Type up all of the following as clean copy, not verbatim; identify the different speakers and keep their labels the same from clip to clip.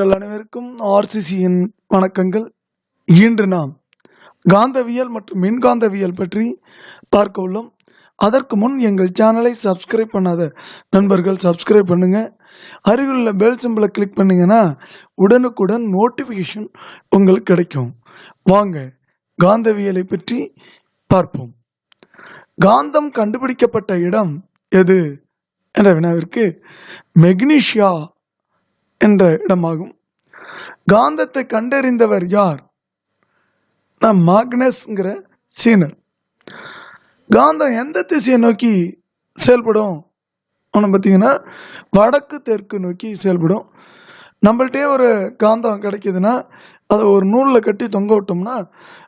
Speaker 1: அனைவருக்கும் ஆர்சிசியின் வணக்கங்கள். இன்று நாம் காந்தவியல் மற்றும் மின்காந்தவியல் பற்றி பார்க்க உள்ளோம். அதற்கு முன் எங்கள் சேனலை சப்ஸ்கிரைப் பண்ணாத நண்பர்கள் சப்ஸ்கிரைப் பண்ணுங்க. அருகிலுள்ள பெல் சிம்பிளை கிளிக் பண்ணீங்கன்னா உடனுக்குடன் நோட்டிஃபிகேஷன் உங்களுக்கு கிடைக்கும். வாங்க காந்தவியலை பற்றி பார்ப்போம். காந்தம் கண்டுபிடிக்கப்பட்ட இடம் எது என்ற வினாவிற்கு மெக்னீசியா என்ற இடமாகும். காந்தத்தை கண்டறிந்தவர் யார்? மாக்னஸ்ங்கிற சீனர். காந்தம் எந்த திசையை நோக்கி செயல்படும் பார்த்தீங்கன்னா வடக்கு தெற்கு நோக்கி செயல்படும். நம்மள்டே ஒரு காந்தம் கிடைக்குதுன்னா அதை ஒரு நூலில் கட்டி தொங்க விட்டோம்னா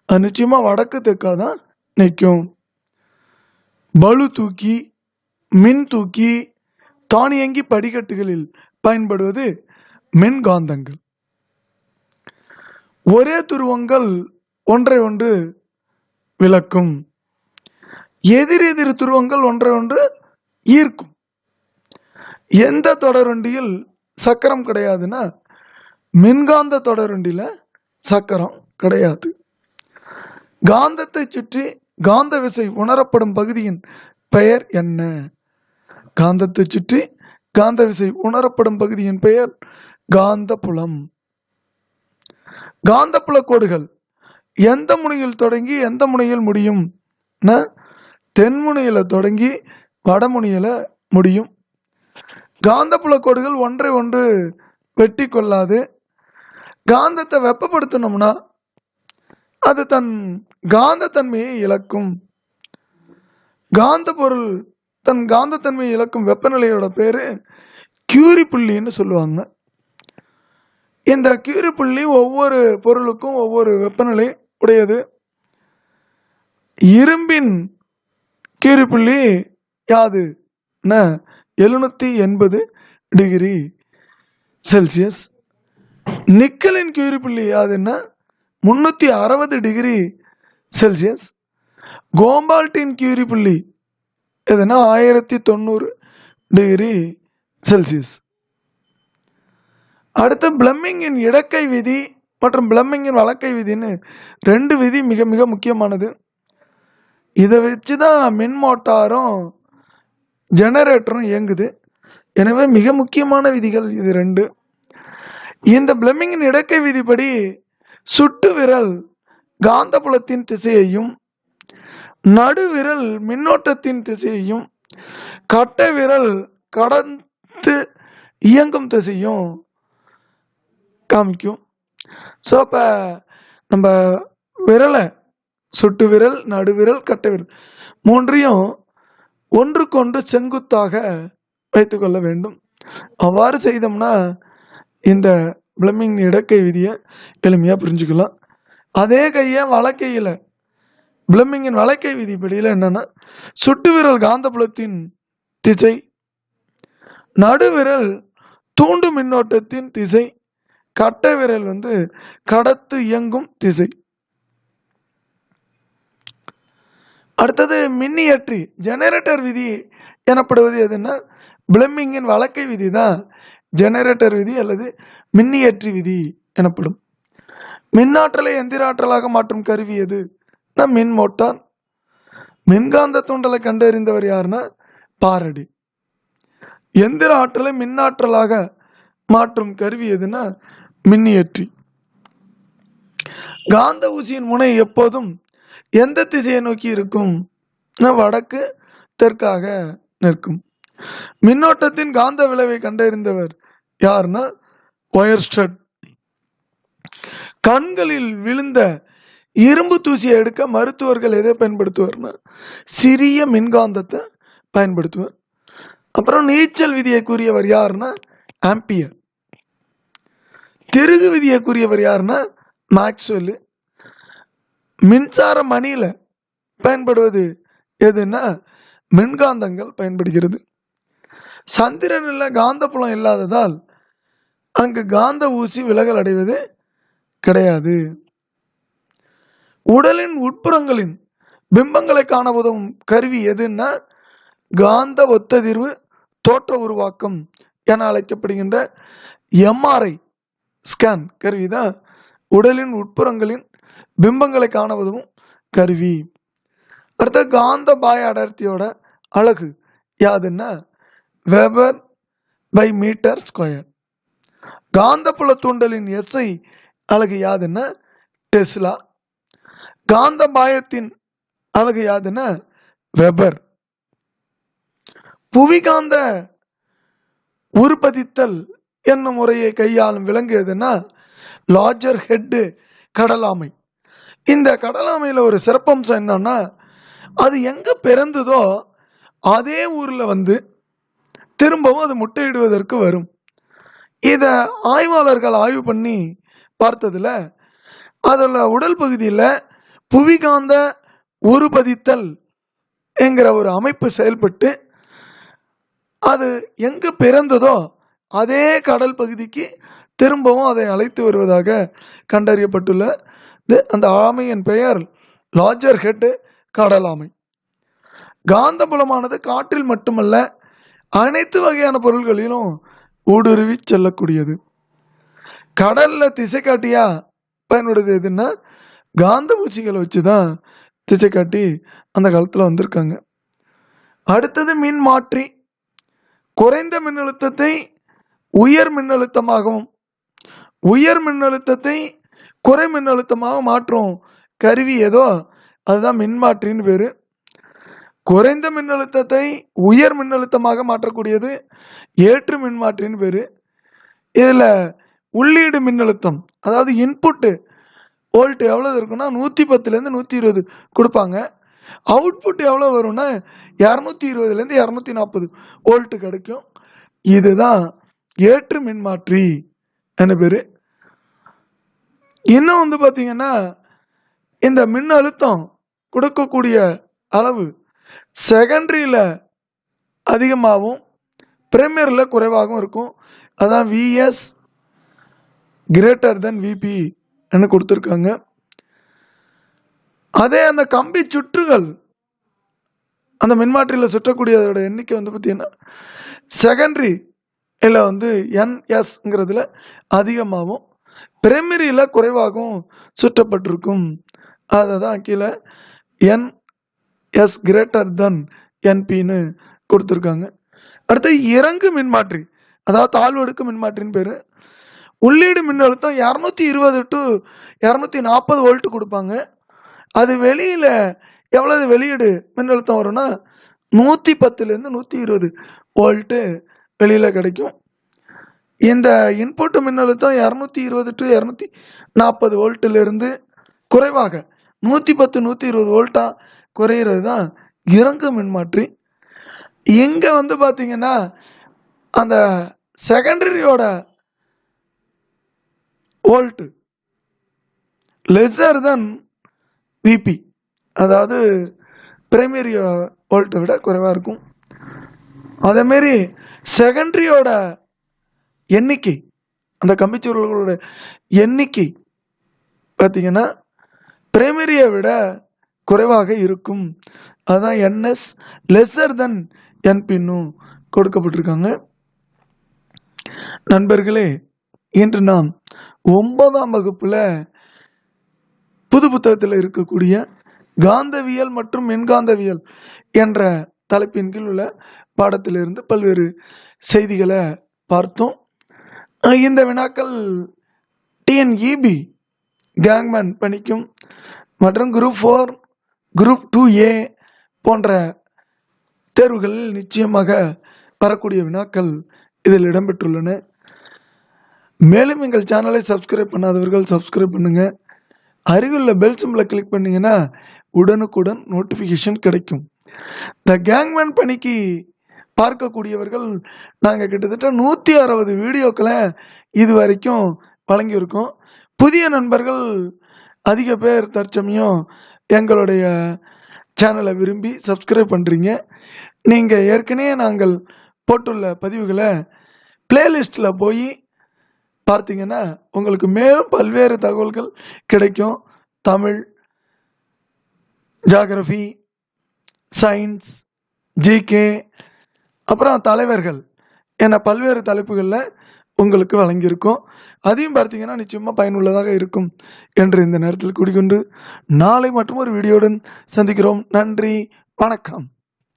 Speaker 1: அது நிச்சயமா வடக்கு தெற்காக தான் நிற்கும். பளு தூக்கி, மின் தூக்கி, தானியங்கி படிக்கட்டுகளில் பயன்படுவது மின்காந்தங்கள். ஒரே துருவங்கள் ஒன்றை ஒன்று விளக்கும். எதிரெதிர் துருவங்கள் ஒன்றை ஒன்று ஈர்க்கும். எந்த தொடர்வண்டியில் சக்கரம் கிடையாதுன்னா மின்காந்த தொடர்வண்டியில சக்கரம் கிடையாது. காந்தத்தை சுற்றி காந்த விசை உணரப்படும் பகுதியின் பெயர் என்ன? காந்தத்தை சுற்றி காந்த விசை உணரப்படும் பகுதியின் பெயர் காந்தப்புலம். காந்தப்புல கோடுகள் எந்த முனையில் தொடங்கி எந்த முனையில் முடியும்? தென்முனையில தொடங்கி வடமுனையில முடியும். காந்தப்புல கோடுகள் ஒன்றை ஒன்று வெட்டி கொள்ளாது. காந்தத்தை வெப்பப்படுத்தணும்னா அது தன் காந்தத்தன்மையை இழக்கும். காந்த பொருள் தன் காந்தத்தன்மையை இழக்கும் வெப்பநிலையோட பேரு கியூரி புள்ளின்னு சொல்லுவாங்க. இந்த கியூரி புள்ளி ஒவ்வொரு பொருளுக்கும் ஒவ்வொரு வெப்பநிலை உடையது. இரும்பின் கியூரி புள்ளி யாது? 780 டிகிரி செல்சியஸ். நிக்கலின் கியூரி புள்ளி யாதுன்னா 360 டிகிரி செல்சியஸ். கோபால்டின் கியூரி புள்ளி எதுனா 1090 டிகிரி செல்சியஸ். அடுத்து பிளம்மிங்கின் இடக்கை விதி மற்றும் பிளம்மிங்கின் வழக்கை விதின்னு ரெண்டு விதி மிக மிக முக்கியமானது. இதை வச்சுதான் மின் மோட்டாரும் ஜெனரேட்டரும் இயங்குது. எனவே மிக முக்கியமான விதிகள் இது ரெண்டு. இந்த பிளம்மிங்கின் இடக்கை விதிப்படி சுட்டு விரல் காந்தப்புலத்தின் திசையையும், நடுவிரல் மின்னோட்டத்தின் திசையையும், கட்டை விரல் கடந்து இயங்கும் திசையும் காமிக்கும். ஸோ அப்போ நம்ம விரலை சுட்டு விரல், நடுவிரல், கட்டை விரல் மூன்றையும் ஒன்றுக்கொண்டு செங்குத்தாக வைத்துக்கொள்ள வேண்டும். அவ்வாறு செய்தோம்னா இந்த பிளம்மிங் இடக்கை விதியை எளிமையாக புரிஞ்சுக்கலாம். அதே கையை வலக்கையில் பிளம்மிங்கின் வழக்கை விதிப்படியில் என்னன்னா சுட்டு விரல் காந்தப்புலத்தின் திசை, நடுவிரல் தூண்டு மின்னோட்டத்தின் திசை, கட்டை விரல் கடத்து இயங்கும் திசை. அடுத்தது மின்னியற்றி ஜெனரேட்டர் விதி எனப்படுவது எதுன்னா பிளம்மிங்கின் வழக்கை விதி தான் ஜெனரேட்டர் விதி அல்லது மின்னியற்றி விதி எனப்படும். மின்னாற்றலை எந்திர ஆற்றலாக மாற்றும் கருவி எது? மின் மோட்டார். மின்காந்த தூண்டலை கண்டறிந்தவர் யாருன்னா பாரடி. எந்திர ஆற்றலை மின்னாற்றலாக மாற்றும் கருவி எதுனா மின்னியற்றி. காந்த ஊசியின் முனை எப்போதும் எந்த திசையை நோக்கி இருக்கும்? வடக்கு தெற்காக நிற்கும். மின்னோட்டத்தின் காந்த விளைவை கண்டறிந்தவர் யாருன்னா ஒயர்ஸ்டட். கண்களில் விழுந்த இரும்பு தூசியை எடுக்க மருத்துவர்கள் எதை பயன்படுத்துவார்னா சிறிய மின்காந்தத்தை பயன்படுத்துவார். அப்புறம் நீச்சல் விதியை கூறியவர் யாருன்னா ஆம்பியர். திருகு விதியை கூறியவர் யாருன்னா மேக்ஸ்வெல். மின்சார மணியில பயன்படுவது எதுன்னா மின்காந்தங்கள் பயன்படுகிறது. சந்திரனில் காந்தப்புலம் இல்லாததால் அங்கு காந்த ஊசி விலகல் அடைவது கிடையாது. உடலின் உட்புறங்களின் பிம்பங்களை காண உதவும் கருவி எதுன்னா காந்த ஒத்ததிர்வு தோற்ற உருவாக்கம் என அழைக்கப்படுகின்ற எம்ஆர்ஐ ஸ்கேன் கருவி தான் உடலின் உட்புறங்களின் பிம்பங்களை காண உதவும் கருவி. அடுத்த காந்த பாய அடர்த்தியோட அலகு யாதுன்னா வெபர் பை மீட்டர் ஸ்கொயர். காந்தப்புல தூண்டலின் எஸ்ஐ அலகு யாதுன்னா டெஸ்லா. காந்த பாயத்தின் அலகு யாதுன்னா வெபர். புவிகாந்த உருப்பதித்தல் என்னும் முறையை கையாளும் விலங்கு எதுன்னா லார்ஜர் ஹெட் கடலாமை. இந்த கடலாமையில ஒரு சிறப்பம்சம் என்னன்னா அது எங்க பிறந்ததோ அதே ஊர்ல வந்து திரும்பவும் அது முட்டையிடுவதற்கு வரும். இத ஆய்வாளர்கள் ஆய்வு பண்ணி பார்த்ததுல அதுல உடல் பகுதியில புவிகாந்த உருப்பதித்தல் என்கிற ஒரு அமைப்பு செயல்பட்டு அது எங்க பிறந்ததோ அதே கடல் பகுதிக்கு திரும்பவும் அதை அழைத்து வருவதாக கண்டறியப்பட்டுள்ளது. அந்த ஆமையின் பெயர் லார்ஜர் ஹெட் கடலாமை. காந்தபுலமானது காற்றில் மட்டுமல்ல அனைத்து வகையான பொருள்களிலும் ஊடுருவி செல்லக்கூடியது. கடல்ல திசை காட்டியா பயன்படுது எதுன்னா காந்த ஊசிகளை வச்சுதான் திசை காட்டி அந்த காலத்துல வந்திருக்காங்க. அடுத்தது மின் மாற்றி. குறைந்த மின்னழுத்தத்தை உயர் மின்னழுத்தமாகவும் உயர் மின்னழுத்தத்தை குறை மின்னழுத்தமாக மாற்றும் கருவி ஏதோ அதுதான் மின்மாற்றின்னு பேரு. குறைந்த மின்னழுத்தத்தை உயர் மின்னழுத்தமாக மாற்றக்கூடியது ஏற்று மின்மாற்றின்னு பேரு. இதுல உள்ளீடு மின்னழுத்தம் அதாவது இன்புட்டு வோல்ட் எவ்வளவு இருக்குன்னா 110 120 கொடுப்பாங்க. அவுட்புட் எவ்வளவு வரும்னா 220 240 வோல்ட் கிடைக்கும். இதுதான் ஏற்று மின்மாற்றி என்ன பேரு. இன்னும் வந்து பாத்தீங்கன்னா இந்த மின் அழுத்தம் கொடுக்கக்கூடிய அளவு செகண்டரியில அதிகமாகவும் பிரைமரியில குறைவாகவும் இருக்கும். அதான் விஎஸ் கிரேட்டர் தென் விபி கொடுத்திருக்காங்க. அதே அந்த கம்பி சுற்றுகள் அந்த மின்மாற்றியில் சுற்றக்கூடியதோட எண்ணிக்கை வந்து பார்த்தீங்கன்னா செகண்டரி இல்லை வந்து என்எஸ்ங்கிறதுல அதிகமாகவும் பிரைமரியில் குறைவாகவும் சுற்றப்பட்டிருக்கும். அதை தான் கீழே என்எஸ் கிரேட்டர் தென் என்பின்னு கொடுத்துருக்காங்க. அடுத்து இறங்கு மின்மாற்றி அதாவது தாழ்வடுக்கு மின்மாற்றின்னு பேர். உள்ளீடு மின்னழுத்தம் 220 to 240 வோல்ட் கொடுப்பாங்க. அது வெளியில எவ்வளவு வெளியீடு மின்னழுத்தம் வரும்னா 110 120 வோல்ட் வெளியில கிடைக்கும். இந்த இன்புட் மின்னழுத்தம் 220 to 240 வோல்ட்ல இருந்து குறைவாக 110 120 வோல்ட்டா குறையிறது தான் இறங்கு மின்மாற்றி. இங்க வந்து பாத்தீங்கன்னா அந்த செகண்டரியோட வோல்ட் லெஸ்ஸர் தென் விபி அதாவது பிரைமரி வோல்ட்டை விட குறைவாக இருக்கும். அதேமாரி செகண்டரியோட எண்ணிக்கை அந்த கம்பிச்சுருள்களோட எண்ணிக்கை பார்த்தீங்கன்னா பிரைமரியை விட குறைவாக இருக்கும். அதுதான் என்எஸ் லெஸ்ஸர் தென் என்பின்னு கொடுக்கப்பட்டிருக்காங்க. நண்பர்களே, இன்று நாம் 9ஆம் வகுப்புல புது புத்தகத்தில் இருக்கக்கூடிய காந்தவியல் மற்றும் மின்காந்தவியல் என்ற தலைப்பின் கீழ் உள்ள பாடத்திலிருந்து பல்வேறு செய்திகளை பார்த்தோம். இந்த வினாக்கள் டிஎன்இபி கேங்மேன் பணிக்கும் மற்றும் குரூப் 4 குரூப் 2A போன்ற தேர்வுகளில் நிச்சயமாக வரக்கூடிய வினாக்கள் இதில் இடம்பெற்றுள்ளன. மேலும் எங்கள் சேனலை சப்ஸ்கிரைப் பண்ணாதவர்கள் சப்ஸ்கிரைப் பண்ணுங்க. அருகிலுள்ள பெல் சிம்பலை கிளிக் பண்ணீங்கன்னா உடனுக்குடன் நோட்டிஃபிகேஷன் கிடைக்கும். இந்த கேங்மேன் பணிக்கு பார்க்கக்கூடியவர்கள் நாங்கள் கிட்டத்தட்ட 160 வீடியோக்களை இது வரைக்கும் வழங்கியிருக்கோம். புதிய நண்பர்கள் அதிக பேர் தற்சமயம் எங்களுடைய சேனலை விரும்பி சப்ஸ்கிரைப் பண்ணுறீங்க. நீங்கள் ஏற்கனவே நாங்கள் போட்டுள்ள பதிவுகளை பிளேலிஸ்டில் போய் பார்த்தீங்கன்னா உங்களுக்கு மேலும் பல்வேறு தகவல்கள் கிடைக்கும். தமிழ், ஜியாகிரபி, சயின்ஸ், ஜிகே, அப்புறம் தலைவர்கள் என பல்வேறு தலைப்புகளில் உங்களுக்கு வழங்கியிருக்கோம். அதையும் பார்த்தீங்கன்னா நிச்சயமா பயனுள்ளதாக இருக்கும் என்று இந்த நேரத்தில் கூறிக்கொண்டு நாளை மற்றும் ஒரு வீடியோவுடன் சந்திக்கிறோம். நன்றி, வணக்கம்.